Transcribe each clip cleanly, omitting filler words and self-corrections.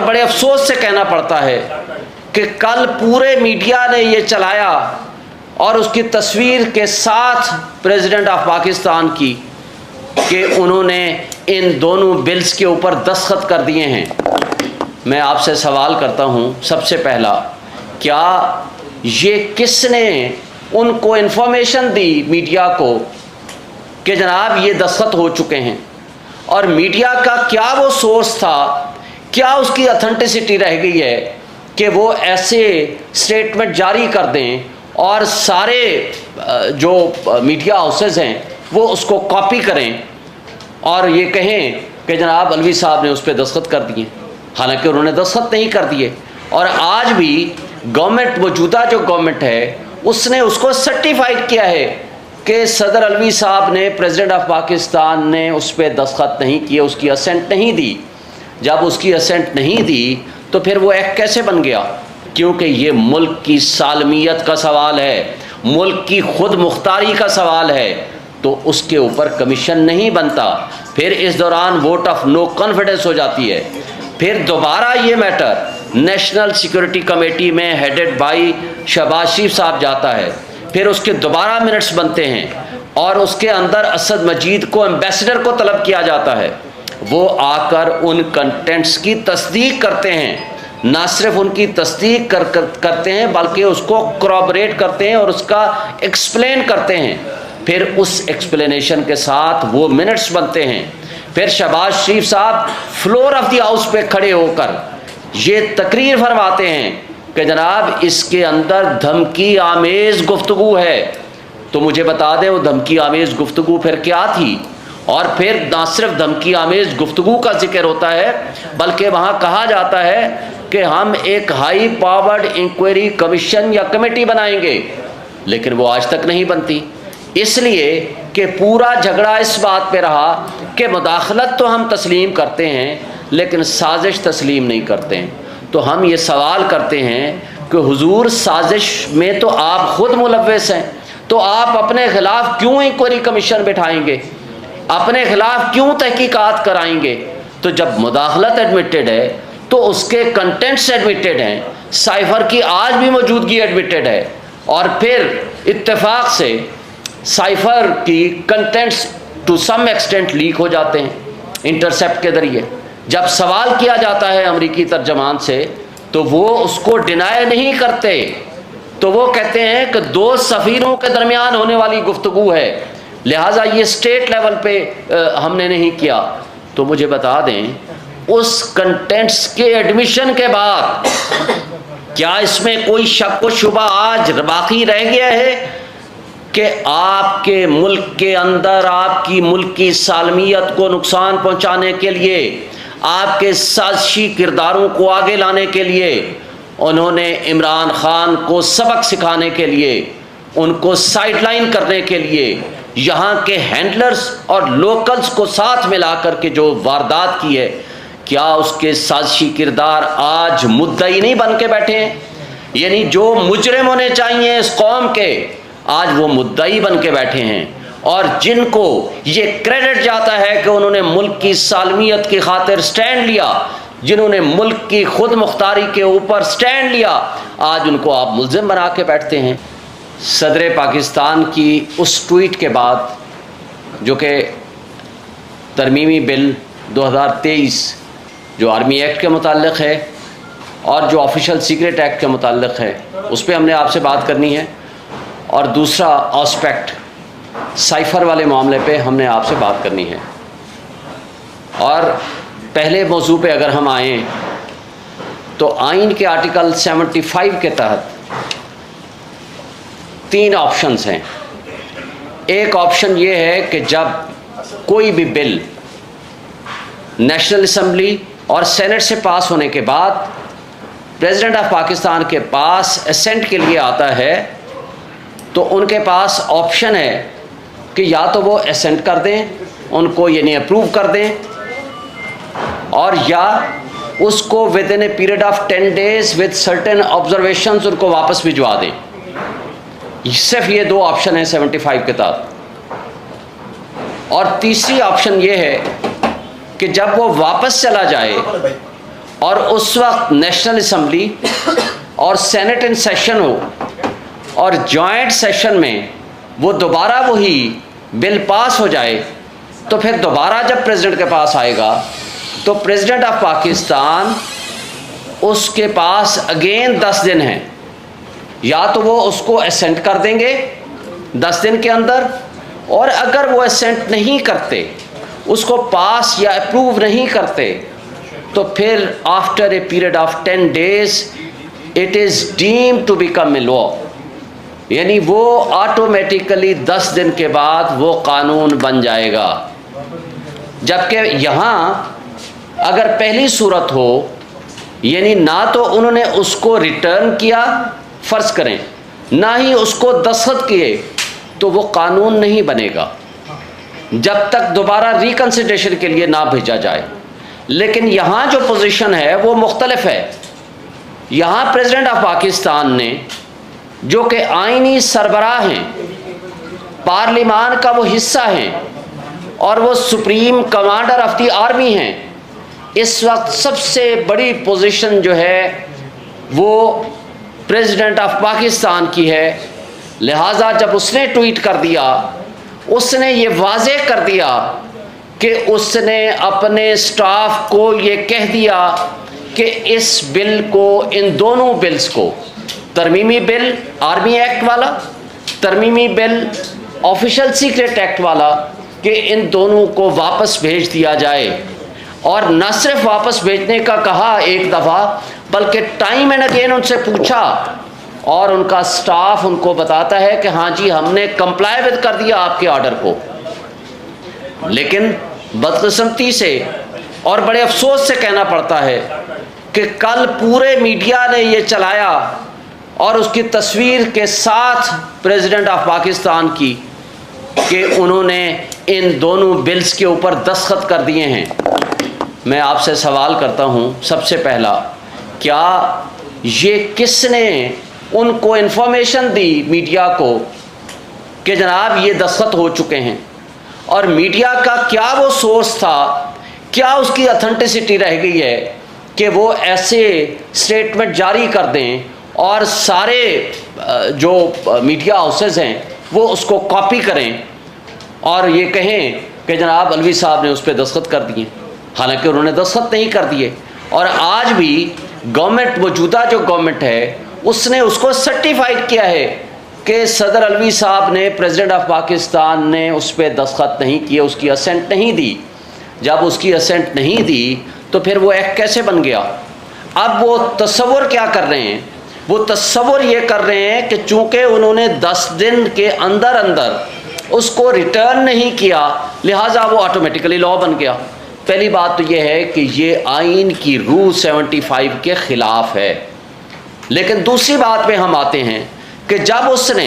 बड़े अफसोस से कहना पड़ता है कि कल पूरे मीडिया ने ये चलाया और उसकी तस्वीर के साथ प्रेसिडेंट ऑफ पाकिस्तान की कि उन्होंने इन दोनों बिल्स के ऊपर दस्तखत कर दिए हैं। मैं आपसे सवाल करता हूँ, सबसे पहला, क्या ये किसने उनको इन्फॉर्मेशन दी मीडिया को कि जनाब ये दस्तखत हो चुके हैं, और मीडिया का क्या वो सोर्स था, क्या उसकी ऑथेंटिसिटी रह गई है कि वो ऐसे स्टेटमेंट जारी कर दें और सारे जो मीडिया हाउसेस हैं वो उसको कॉपी करें और ये कहें कि जनाब अलवी साहब ने उस पर दस्तखत कर दिए, हालांकि उन्होंने दस्तखत नहीं कर दिए। और आज भी गवर्नमेंट, मौजूदा जो गवर्नमेंट है, उसने उसको सर्टिफाइड किया है कि सदर अलवी साहब ने, प्रेसिडेंट ऑफ पाकिस्तान ने उस पर दस्तखत नहीं किए, उसकी असेंट नहीं दी। जब उसकी असेंट नहीं दी तो फिर वो एक्ट कैसे बन गया? क्योंकि ये मुल्क की सालमियत का सवाल है, मुल्क की खुद मुख्तारी का सवाल है, तो उसके ऊपर कमीशन नहीं बनता। फिर इस दौरान वोट ऑफ नो कॉन्फिडेंस हो जाती है। फिर दोबारा ये मैटर नेशनल सिक्योरिटी कमेटी में हेडेड बाई शहबाज शरीफ साहब जाता है, फिर उसके दोबारा मिनट्स बनते हैं और उसके अंदर असद मजीद को एम्बेसडर को तलब किया जाता है। वो आकर उन कंटेंट्स की तस्दीक करते हैं, ना सिर्फ उनकी तस्दीक करते हैं बल्कि उसको corroborate करते हैं और उसका एक्सप्लेन करते हैं। फिर उस एक्सप्लेनेशन के साथ वो मिनट्स बनते हैं। फिर शहबाज शरीफ साहब फ्लोर ऑफ द हाउस पे खड़े होकर ये तकरीर फरमाते हैं कि जनाब इसके अंदर धमकी आमेज गुफ्तगू है। तो मुझे बता दें वो धमकी आमेज गुफ्तगू फिर क्या थी? और फिर ना सिर्फ धमकी आमेज गुफ्तगू का जिक्र होता है बल्कि वहाँ कहा जाता है कि हम एक हाई पावर्ड इंक्वायरी कमीशन या कमेटी बनाएंगे, लेकिन वो आज तक नहीं बनती। इसलिए कि पूरा झगड़ा इस बात पे रहा कि मुदाखलत तो हम तस्लीम करते हैं लेकिन साजिश तस्लीम नहीं करते हैं। तो हम ये सवाल करते हैं कि हुजूर, साजिश में तो आप खुद मुलव्वस हैं, तो आप अपने खिलाफ क्यों इंक्वायरी कमीशन बिठाएंगे, अपने खिलाफ क्यों तहकीकात कराएंगे? तो जब मुदाखलत एडमिटेड है तो उसके कंटेंट्स एडमिटेड हैं, साइफर की आज भी मौजूदगी एडमिटेड है, और फिर इत्तेफाक से साइफर की contents to some extent leak हो जाते हैं इंटरसेप्ट के ज़रिए। जब सवाल किया जाता है अमरीकी तर्जमान से तो वो उसको डिनाई नहीं करते, तो वो कहते हैं कि दो सफ़ीरों के दरमियान होने वाली गुफ्तगू है, लिहाजा ये स्टेट लेवल पे हमने नहीं किया। तो मुझे बता दें, उस कंटेंट्स के एडमिशन के बाद क्या इसमें कोई शक व शुबा आज बाकी रह गया है कि आपके मुल्क के अंदर आपकी मुल्क की सालमियत को नुकसान पहुंचाने के लिए, आपके साजिशी किरदारों को आगे लाने के लिए उन्होंने इमरान खान को सबक सिखाने के लिए, उनको साइडलाइन करने के लिए यहाँ के हैंडलर्स और लोकल्स को साथ मिलाकर के जो वारदात की है, क्या उसके साजिशी किरदार आज मुद्दई नहीं बन के बैठे हैं? यानी जो मुजरिम होने चाहिए इस कौम के, आज वो मुद्दई बन के बैठे हैं। और जिनको ये क्रेडिट जाता है कि उन्होंने मुल्क की सालमियत की खातिर स्टैंड लिया, जिन्होंने मुल्क की खुद मुख्तारी के ऊपर स्टैंड लिया, आज उनको आप मुल्ज़िम बना के बैठते हैं। सदर पाकिस्तान की उस ट्वीट के बाद, जो कि तरमीमी बिल 2023 जो आर्मी एक्ट के मुताल्लिक़ है और जो ऑफिशियल सीक्रेट एक्ट के मुताल्लिक़ है, उस पर हमने आपसे बात करनी है, और दूसरा एस्पेक्ट साइफर वाले मामले पे हमने आपसे बात करनी है। और पहले मौजू पे अगर हम आएँ तो आइन के आर्टिकल 75 के तहत 3 ऑप्शंस हैं। एक ऑप्शन ये है कि जब कोई भी बिल नेशनल असम्बली और सेनेट से पास होने के बाद प्रेसिडेंट ऑफ पाकिस्तान के पास असेंट के लिए आता है, तो उनके पास ऑप्शन है कि या तो वो असेंट कर दें, उनको यानी अप्रूव कर दें, और या उसको with in A period of 10 days with certain observations उनको वापस भिजवा दें। सिर्फ ये 2 ऑप्शन है 75 के तहत। और तीसरी ऑप्शन ये है कि जब वो वापस चला जाए और उस वक्त नेशनल असम्बली और सेनेट इन सेशन हो और जॉइंट सेशन में वो दोबारा वही बिल पास हो जाए, तो फिर दोबारा जब प्रेसिडेंट के पास आएगा तो प्रेसिडेंट ऑफ पाकिस्तान उसके पास अगेन 10 दिन हैं, या तो वो उसको असेंट कर देंगे 10 दिन के अंदर, और अगर वो असेंट नहीं करते, उसको पास या अप्रूव नहीं करते, तो फिर after a period of 10 days it is deemed to become a law, यानी वो ऑटोमेटिकली 10 दिन के बाद वो कानून बन जाएगा। जबकि यहाँ अगर पहली सूरत हो, यानी ना तो उन्होंने उसको रिटर्न किया फ़र्ज़ करें, ना ही उसको दस्तखत किए, तो वो कानून नहीं बनेगा जब तक दोबारा रिकन्सिडरेशन के लिए ना भेजा जाए। लेकिन यहाँ जो पोजीशन है वो मुख्तलिफ है। यहाँ प्रेसिडेंट ऑफ पाकिस्तान ने, जो कि आइनी सरबराह हैं, पार्लिमान का वो हिस्सा हैं और वो supreme commander of the army हैं, इस वक्त सबसे बड़ी पोजीशन जो है वो प्रेसिडेंट ऑफ पाकिस्तान की है। लिहाजा जब उसने ट्वीट कर दिया, उसने ये वाज़ेह कर दिया कि उसने अपने स्टाफ को ये कह दिया कि इस बिल को, इन दोनों बिल्स को, तरमीमी बिल आर्मी एक्ट वाला, तरमीमी बिल ऑफिशियल सीक्रेट एक्ट वाला, कि इन दोनों को वापस भेज दिया जाए। और न सिर्फ वापस भेजने का कहा एक दफ़ा, बल्कि टाइम एंड अगेन उनसे पूछा, और उनका स्टाफ उनको बताता है कि हाँ जी, हमने कंप्लाई विद कर दिया आपके ऑर्डर को। लेकिन बदकिस्मती से और बड़े अफसोस से कहना पड़ता है कि कल पूरे मीडिया ने ये चलाया और उसकी तस्वीर के साथ प्रेसिडेंट ऑफ पाकिस्तान की कि उन्होंने इन दोनों बिल्स के ऊपर दस्तखत कर दिए हैं। मैं आपसे सवाल करता हूँ, सबसे पहला, क्या ये किसने उनको इन्फॉर्मेशन दी मीडिया को कि जनाब ये दस्तखत हो चुके हैं? और मीडिया का क्या वो सोर्स था, क्या उसकी ऑथेंटिसिटी रह गई है कि वो ऐसे स्टेटमेंट जारी कर दें और सारे जो मीडिया हाउसेस हैं वो उसको कॉपी करें और ये कहें कि जनाब अलवी साहब ने उस पर दस्तखत कर दिए, हालांकि उन्होंने दस्तखत नहीं कर दिए। और आज भी गवर्नमेंट, मौजूदा जो गवर्नमेंट है, उसने उसको सर्टिफाइड किया है कि सदर अलवी साहब ने, प्रेसिडेंट ऑफ पाकिस्तान ने उस पर दस्तखत नहीं किए, उसकी असेंट नहीं दी। जब उसकी असेंट नहीं दी तो फिर वो एक्ट कैसे बन गया? अब वो तस्वुर क्या कर रहे हैं? वो तस्वुर ये कर रहे हैं कि चूँकि उन्होंने 10 दिन के अंदर अंदर उसको रिटर्न नहीं किया, लिहाजा वो ऑटोमेटिकली लॉ बन गया। पहली बात तो ये है कि ये आइन की रूल 75 के ख़िलाफ़ है। लेकिन दूसरी बात पे हम आते हैं कि जब उसने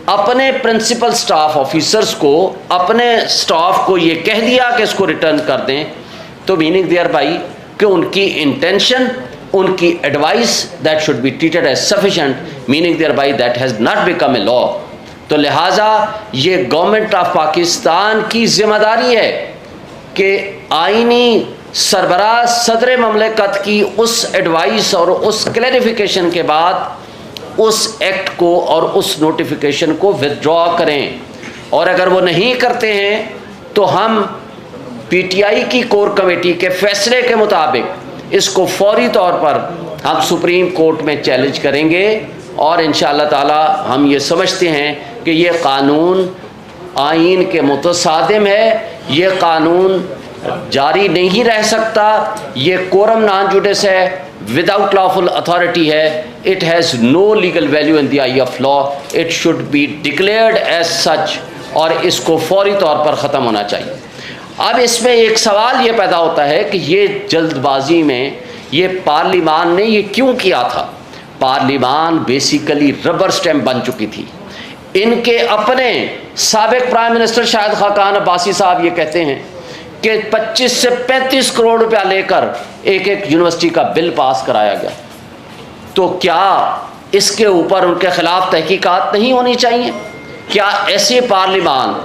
अपने प्रिंसिपल स्टाफ ऑफिसर्स को, अपने स्टाफ को ये कह दिया कि इसको रिटर्न कर दें, तो मीनिंग देयर बाई कि उनकी इंटेंशन, उनकी advice that should be treated as sufficient, meaning thereby that has not become a law. तो लिहाजा ये गवर्नमेंट ऑफ पाकिस्तान की जिम्मेदारी है कि आइनी सरबराह सदर ममलकत की उस एडवाइस और उस क्लैरिफिकेशन के बाद उस एक्ट को और उस नोटिफिकेशन को विथड्रॉ करें। और अगर वो नहीं करते हैं तो हम पीटीआई की कोर कमेटी के फैसले के मुताबिक इसको फौरी तौर पर हम सुप्रीम कोर्ट में चैलेंज करेंगे। और इंशाअल्लाह ताला हम ये समझते हैं कि ये कानून आइन के मुतसादिम है, ये कानून जारी नहीं रह सकता, ये कोरम नॉन जुडिस है, विदाउट लॉफुल अथॉरिटी है, it has no legal value in the eye of law, it should be declared as such, और इसको फौरी तौर पर ख़त्म होना चाहिए। अब इसमें एक सवाल ये पैदा होता है कि ये जल्दबाजी में ये पार्लिमान ने ये क्यों किया था? पार्लिमान बेसिकली रबर स्टैम्प बन चुकी थी। इनके अपने साबिक प्राइम मिनिस्टर शाहिद खाकान अब्बासी साहब ये कहते हैं कि 25 से 35 करोड़ रुपया लेकर एक यूनिवर्सिटी का बिल पास कराया गया। तो क्या इसके ऊपर उनके खिलाफ तहकीकात नहीं होनी चाहिए? क्या ऐसे पार्लिमान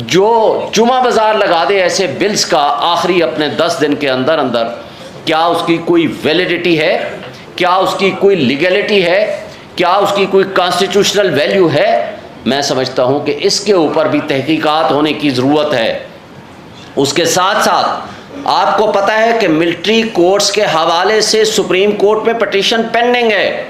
जो जुमा बाजार लगा दे ऐसे बिल्स का आखिरी अपने 10 दिन के अंदर अंदर, क्या उसकी कोई वैलिडिटी है, क्या उसकी कोई लीगैलिटी है, क्या उसकी कोई कॉन्स्टिट्यूशनल वैल्यू है? मैं समझता हूं कि इसके ऊपर भी तहकीकात होने की ज़रूरत है। उसके साथ साथ आपको पता है कि मिलिट्री कोर्ट्स के हवाले से सुप्रीम कोर्ट में पिटीशन पेंडिंग है,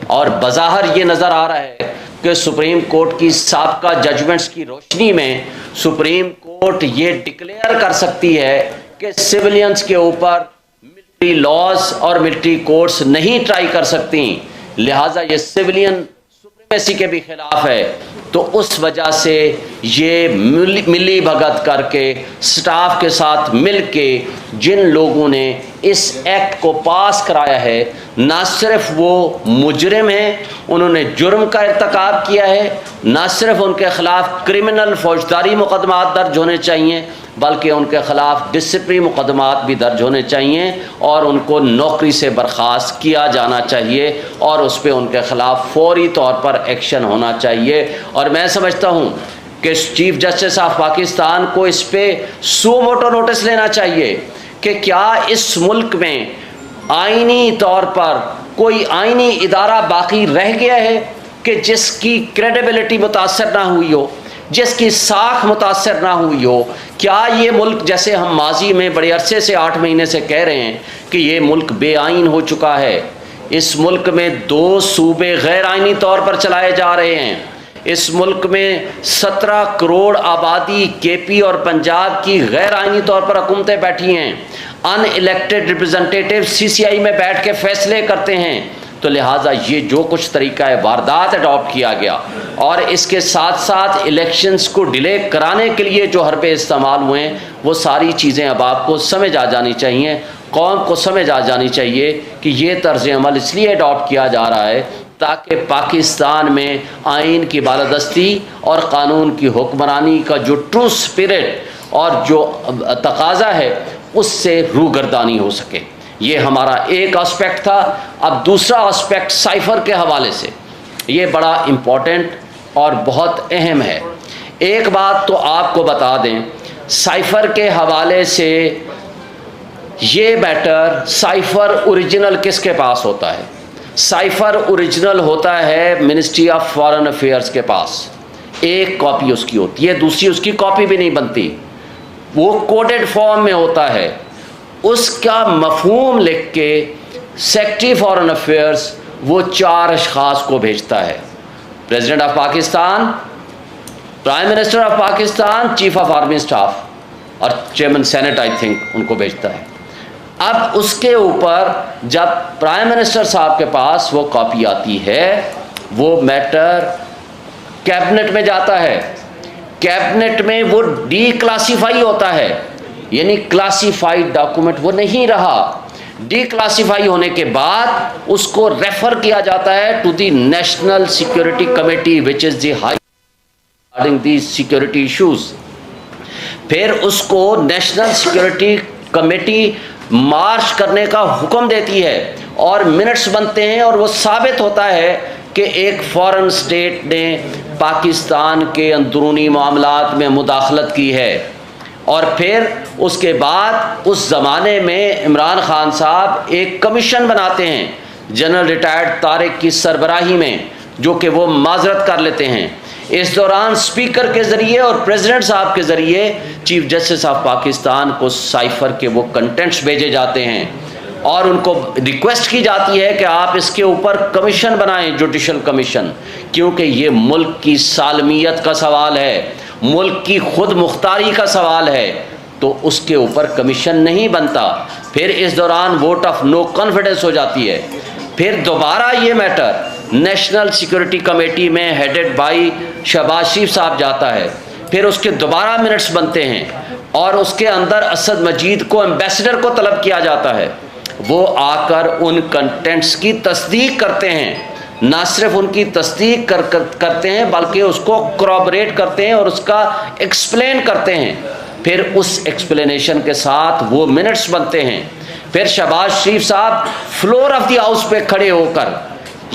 और बज़ाहिर ये नज़र आ रहा है कि सुप्रीम कोर्ट की साबका जजमेंट्स की रोशनी में सुप्रीम कोर्ट ये डिक्लेयर कर सकती है कि सिविलियंस के ऊपर मिलिट्री लॉज और मिलिट्री कोर्ट्स नहीं ट्राई कर सकती, लिहाजा ये सिविलियन सुप्रीमेसी के भी खिलाफ है। तो उस वजह से ये मिली भगत करके स्टाफ के साथ मिलके जिन लोगों ने इस एक्ट को पास कराया है, ना सिर्फ वो मुजरिम हैं, उन्होंने जुर्म का इर्तिकाब किया है, ना सिर्फ उनके खिलाफ क्रिमिनल फौजदारी मुकदमात दर्ज होने चाहिए, बल्कि उनके खिलाफ डिसिप्लिनरी मुकदमात भी दर्ज होने चाहिए और उनको नौकरी से बर्खास्त किया जाना चाहिए और उस पर उनके खिलाफ फौरी तौर पर एक्शन होना चाहिए। और मैं समझता हूँ कि चीफ जस्टिस ऑफ पाकिस्तान को इस पर सो मोटो नोटिस लेना चाहिए कि क्या इस मुल्क में आईनी तौर पर कोई आईनी इदारा बाकी रह गया है कि जिसकी क्रेडिबिलिटी मुतासर ना हुई हो, जिसकी साख मुतासर ना हुई हो। क्या ये मुल्क, जैसे हम माजी में बड़े अरसे से 8 महीने से कह रहे हैं कि ये मुल्क बेआइन हो चुका है, इस मुल्क में 2 सूबे गैर आइनी तौर पर चलाए जा रहे हैं, इस मुल्क में 17 करोड़ आबादी केपी और पंजाब की गैर आइनी तौर पर हुकूमतें बैठी हैं, अनइलेक्टेड रिप्रेजेंटेटिव सीसीआई में बैठ के फैसले करते हैं। तो लिहाजा ये जो कुछ तरीका है वारदात अडॉप्ट किया गया, और इसके साथ साथ इलेक्शंस को डिले कराने के लिए जो हरबे इस्तेमाल हुए हैं, वो सारी चीज़ें अब आपको समझ आ जानी चाहिए, कौम को समझ आ जानी चाहिए कि ये तर्ज अमल इसलिए अडॉप्ट किया जा रहा है ताकि पाकिस्तान में आइन की बालादस्ती और क़ानून की हुक्मरानी का जो ट्रू स्पिरिट और जो तकाज़ा है उससे रूगर्दानी हो सके। ये हमारा एक एस्पेक्ट था। अब दूसरा एस्पेक्ट साइफ़र के हवाले से, ये बड़ा इम्पोर्टेंट और बहुत अहम है। एक बात तो आपको बता दें, साइफ़र के हवाले से ये मैटर, साइफ़र ओरिजिनल किसके पास होता है? साइफ़र ओरिजिनल होता है मिनिस्ट्री ऑफ फॉरेन अफेयर्स के पास, एक कॉपी उसकी होती है, दूसरी उसकी कॉपी भी नहीं बनती, वो कोडेड फॉर्म में होता है। उसका मफहूम लिख के सेक्रेटरी फॉरेन अफेयर्स वो 4 अशखास को भेजता है, president of Pakistan, prime minister of Pakistan, chief of army staff और चेयरमैन सेनेट, आई थिंक, उनको भेजता है। अब उसके ऊपर जब प्राइम मिनिस्टर साहब के पास वो कॉपी आती है, वो मैटर कैबिनेट में जाता है, कैबिनेट में वो डीक्लासीफाई होता है, यानी क्लासीफाइड डॉक्यूमेंट वो नहीं रहा। डीक्लासीफाई होने के बाद उसको रेफर किया जाता है to the national security committee which is the high regarding the security issues. फिर उसको नेशनल सिक्योरिटी कमेटी मार्च करने का हुक्म देती है और मिनट्स बनते हैं, और वो साबित होता है कि एक फॉरेन स्टेट ने पाकिस्तान के अंदरूनी मामलात में मुदाखलत की है। और फिर उसके बाद उस ज़माने में इमरान खान साहब एक कमीशन बनाते हैं जनरल रिटायर्ड तारिक की सरबराही में, जो कि वो माजरत कर लेते हैं। इस दौरान स्पीकर के ज़रिए और प्रेसिडेंट साहब के ज़रिए चीफ जस्टिस ऑफ पाकिस्तान को साइफ़र के वो कंटेंट्स भेजे जाते हैं और उनको रिक्वेस्ट की जाती है कि आप इसके ऊपर कमीशन बनाएं, जुडिशल कमीशन, क्योंकि ये मुल्क की सालमियत का सवाल है, मुल्क की खुद मुख्तारी का सवाल है, तो उसके ऊपर कमीशन नहीं बनता। फिर इस दौरान वोट ऑफ नो कॉन्फिडेंस हो जाती है। फिर दोबारा ये मैटर नेशनल सिक्योरिटी कमेटी में हेडेड बाई शहबाज शरीफ साहब जाता है, फिर उसके दोबारा मिनट्स बनते हैं और उसके अंदर असद मजीद को एम्बेसडर को तलब किया जाता है। वो आकर उन कंटेंट्स की तस्दीक करते हैं, ना सिर्फ उनकी तस्दीक करते हैं बल्कि उसको corroborate करते हैं और उसका एक्सप्लेन करते हैं। फिर उस एक्सप्लेनेशन के साथ वो मिनट्स बनते हैं। फिर शहबाज शरीफ साहब फ्लोर ऑफ द हाउस पे खड़े होकर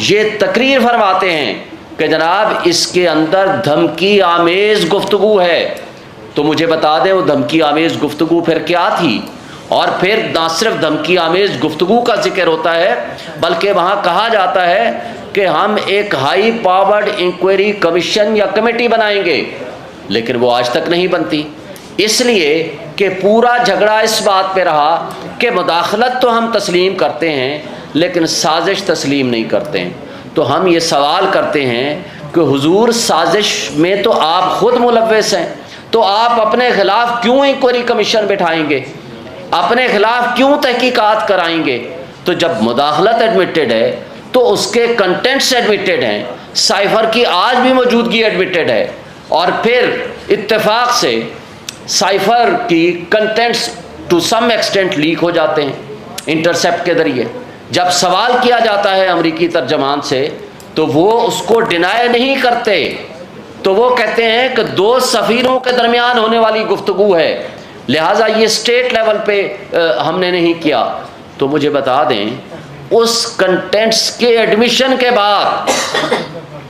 ये तकरीर फरमाते हैं कि जनाब इसके अंदर धमकी आमेज़ गुफ्तगू है। तो मुझे बता दें वो धमकी आमेज़ गुफ्तगू फिर क्या थी? और फिर ना सिर्फ धमकी आमेज गुफ्तगू का जिक्र होता है, बल्कि वहाँ कहा जाता है कि हम एक हाई पावर्ड इंक्वायरी कमीशन या कमेटी बनाएंगे, लेकिन वो आज तक नहीं बनती। इसलिए कि पूरा झगड़ा इस बात पे रहा कि मुदाखलत तो हम तस्लीम करते हैं लेकिन साजिश तस्लीम नहीं करते हैं। तो हम ये सवाल करते हैं कि हुजूर साजिश में तो आप खुद मुलव्वस हैं, तो आप अपने खिलाफ क्यों इंक्वायरी कमीशन बैठाएंगे, अपने खिलाफ क्यों तहकीकात कराएंगे? तो जब मुदाखलत एडमिटेड है तो उसके कंटेंट्स एडमिटेड हैं, साइफर की आज भी मौजूदगी एडमिटेड है, और फिर इत्तेफाक से साइफर की contents to some extent leak हो जाते हैं इंटरसेप्ट के ज़रिए। जब सवाल किया जाता है अमरीकी तर्जमान से तो वो उसको डिनाई नहीं करते, तो वो कहते हैं कि दो सफ़ीरों के दरमियान होने वाली गुफ्तगू है, लिहाजा ये स्टेट लेवल पे हमने नहीं किया। तो मुझे बता दें, उस कंटेंट्स के एडमिशन के बाद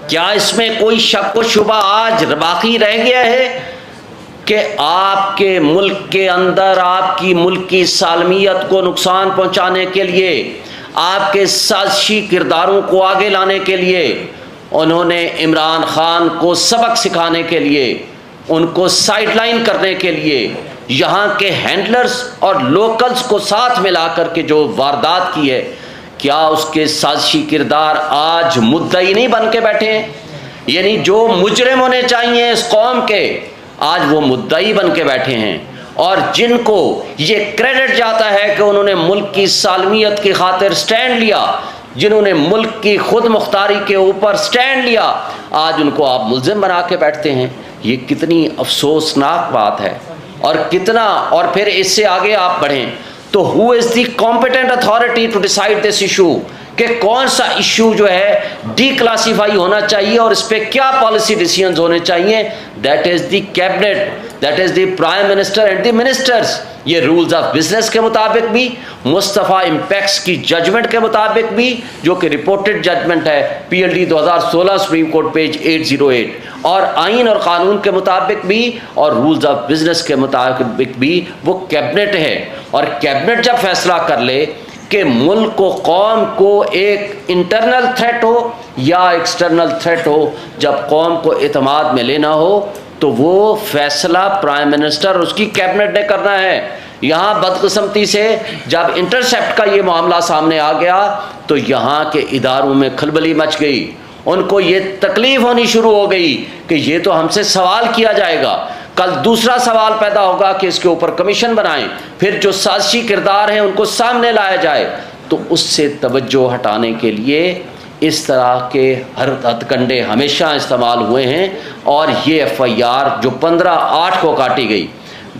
क्या इसमें कोई शक व शुबा आज बाकी रह गया है कि आपके मुल्क के अंदर आपकी मुल्क की सालमियत को नुकसान पहुंचाने के लिए, आपके साजिशी किरदारों को आगे लाने के लिए उन्होंने इमरान खान को सबक सिखाने के लिए, उनको साइडलाइन करने के लिए यहाँ के हैंडलर्स और लोकल्स को साथ मिला कर के जो वारदात की है, क्या उसके साजिशी किरदार आज मुद्दई नहीं बन के बैठे हैं? यानी जो मुजरिम होने चाहिए इस कौम के, आज वो मुद्दई बन के बैठे हैं, और जिनको ये क्रेडिट जाता है कि उन्होंने मुल्क की सालमियत की खातिर स्टैंड लिया, जिन्होंने मुल्क की खुद मुख्तारी के ऊपर स्टैंड लिया, आज उनको आप मुल्जिम बना के बैठते हैं। ये कितनी अफसोसनाक बात है। और कितना, और फिर इससे आगे आप बढ़ें तो who is the competent authority to decide this issue, कि कौन सा इशू जो है डीक्लासीफाई होना चाहिए और इस पर क्या पॉलिसी डिसीजंस होने चाहिए? That is the cabinet, that is the prime minister and the ministers. ये रूल्स ऑफ बिजनेस के मुताबिक भी, मुस्तफ़ा इम्पैक्ट्स की जजमेंट के मुताबिक भी, जो कि रिपोर्टेड जजमेंट है PLD 2016 सुप्रीम कोर्ट पेज 808, और आइन और कानून के मुताबिक भी और रूल्स ऑफ बिजनेस के मुताबिक भी वो कैबिनेट है। और कैबिनेट जब फैसला कर ले कि मुल्क को, कौम को एक इंटरनल थ्रेट हो या एक्सटर्नल थ्रेट हो, जब कौम को एतमाद में लेना हो तो वो फैसला प्राइम मिनिस्टर और उसकी कैबिनेट ने करना है। यहाँ बदकिस्मती से जब इंटरसेप्ट का ये मामला सामने आ गया तो यहाँ के इदारों में खलबली मच गई, उनको ये तकलीफ होनी शुरू हो गई कि ये तो हमसे सवाल किया जाएगा, कल दूसरा सवाल पैदा होगा कि इसके ऊपर कमीशन बनाएं, फिर जो साजिशी किरदार हैं उनको सामने लाया जाए। तो उससे तवज्जो हटाने के लिए इस तरह के हर हथकंडे हमेशा इस्तेमाल हुए हैं। और ये FIR जो 15/8 को काटी गई,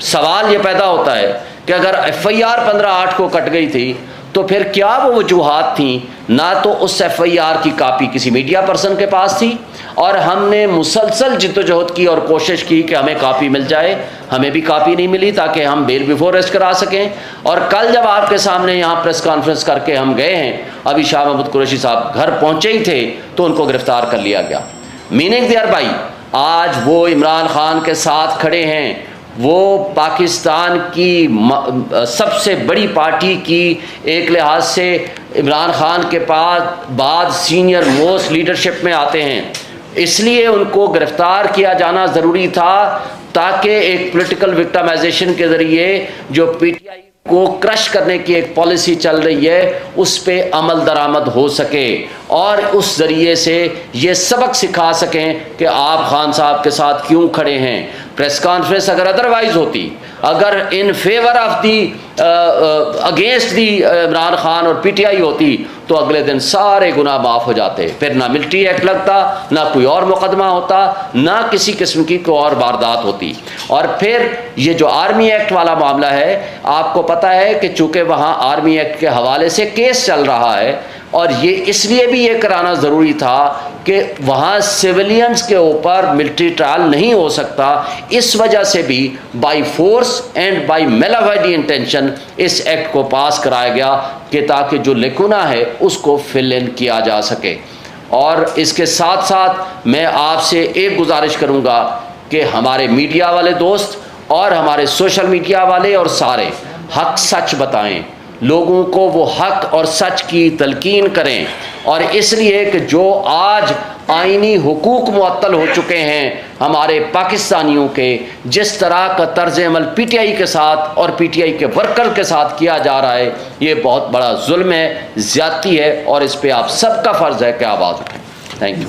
सवाल ये पैदा होता है कि अगर FIR 15/8 को कट गई थी तो फिर क्या वो वजूहात थी? ना तो उस FIR की कापी किसी मीडिया पर्सन के पास थी, और हमने मुसलसल जिद्दोजहद की और कोशिश की कि हमें कापी मिल जाए, हमें भी कापी नहीं मिली ताकि हम बेल बिफोर अरेस्ट करा सकें। और कल जब आपके सामने यहाँ प्रेस कॉन्फ्रेंस करके हम गए हैं, अभी शाह महमूद कुरैशी साहब घर पहुँचे ही थे तो उनको गिरफ्तार कर लिया गया। मीनिंग देयर बाई, आज वो इमरान खान के साथ खड़े हैं, वो पाकिस्तान की सबसे बड़ी पार्टी की एक लिहाज से इमरान खान के बाद सीनियर मोस्ट लीडरशिप में आते हैं, इसलिए उनको गिरफ्तार किया जाना ज़रूरी था ताकि एक पॉलिटिकल विक्टिमाइजेशन के ज़रिए जो PTI को क्रश करने की एक पॉलिसी चल रही है उस पे अमल दरामद हो सके, और उस ज़रिए से ये सबक सिखा सकें कि आप खान साहब के साथ क्यों खड़े हैं। प्रेस कॉन्फ्रेंस अगर अदरवाइज होती, अगर in favour of the against the Imran Khan और PTI होती तो अगले दिन सारे गुनाह माफ़ हो जाते, फिर ना मिलिट्री एक्ट लगता, ना कोई और मुकदमा होता, ना किसी किस्म की कोई और वारदात होती। और फिर ये जो आर्मी एक्ट वाला मामला है, आपको पता है कि चूँकि वहाँ आर्मी एक्ट के हवाले से केस चल रहा है, और ये इसलिए भी ये कराना ज़रूरी था कि वहाँ सिविलियंस के ऊपर मिलिट्री ट्रायल नहीं हो सकता, इस वजह से भी by force and by malafide intention इस एक्ट को पास कराया गया कि ताकि जो लेकुना है उसको फिल इन किया जा सके। और इसके साथ साथ मैं आपसे एक गुजारिश करूँगा कि हमारे मीडिया वाले दोस्त और हमारे सोशल मीडिया वाले और सारे हक सच बताएं, लोगों को वो हक और सच की तलकीन करें। और इसलिए कि जो आज आईनी हुकूक मुअत्तल हो चुके हैं हमारे पाकिस्तानियों के, जिस तरह का तर्ज अमल पीटीआई के साथ और पीटीआई के वर्कर के साथ किया जा रहा है, ये बहुत बड़ा जुल्म है, ज़्यादती है, और इस पर आप सबका फ़र्ज़ है कि आवाज़ उठाएं। Thank you.